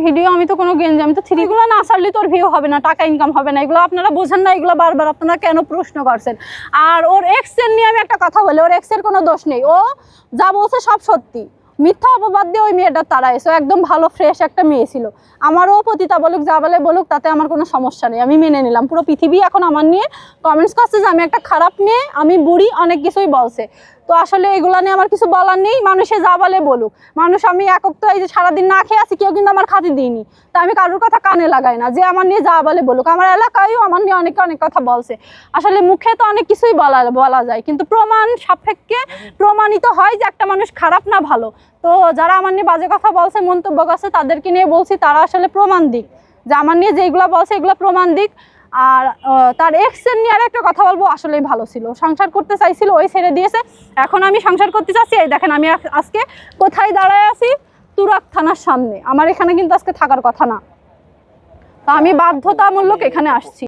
Video, আমি তো কোনো গেঞ্জি, আমি তো থ্রিগুলো না ছাড়লে তোর ভিউ হবে না, টাকা ইনকাম হবে না, এগুলো আপনারা বোঝেন না, এগুলো বারবার আপনারা কেন প্রশ্ন করছেন। আর ওর এক্সের নিয়ে আমি একটা কথা বলি, ওর এক্সের কোনো দোষ নেই, ও যা বলছে সব সত্যি, মিথ্যা অপবাদ দিয়ে ওই মেয়েটার তারা এসে একদম ভালো ফ্রেশ একটা মেয়ে ছিল। আমারও পতিতা বলুক যা বলে বলুক, তাতে আমার কোনো সমস্যা নেই, আমি মেনে নিলাম। পুরো পৃথিবী এখন আমার নিয়ে কমেন্টস করছে যে আমি একটা খারাপ মেয়ে, আমি বুড়ি, অনেক কিছুই বলছে। তো আসলে এগুলো নিয়ে আমার কিছু বলার নেই, মানুষে যা বলে বলুক। মানুষ, আমি একক তো এই যে সারাদিন না খেয়ে আছি, কেউ কিন্তু আমার খাতি দিইনি, তা আমি কারোর কথা কানে লাগাই না, যে আমার নিয়ে যা বলে বলুক। আমার এলাকায়ও আমার নিয়ে অনেকে অনেক কথা বলছে। আসলে মুখে তো অনেক কিছুই বলা যায়, কিন্তু প্রমাণ সাপেক্ষে প্রমাণিত হয় যে একটা মানুষ খারাপ না ভালো। তো যারা আমার নিয়ে বাজে কথা বলছে, মন্তব্য করছে, তাদেরকে নিয়ে বলছি তারা আসলে প্রমাণ দিক, যে আমার নিয়ে যেগুলো বলছে এগুলো প্রমাণ দিক। আর তার এক্সের নিয়ে আর একটা কথা বলবো, আসলেই ভালো ছিল, সংসার করতে চাইছিল, ওই ছেড়ে দিয়েছে। এখন আমি সংসার করতে চাচ্ছি, এই দেখেন আমি আজকে কোথায় দাঁড়ায় আছি, তুরাগ থানার সামনে। আমার এখানে কিন্তু আজকে থাকার কথা না, তা আমি বাধ্যতামূলক এখানে আসছি।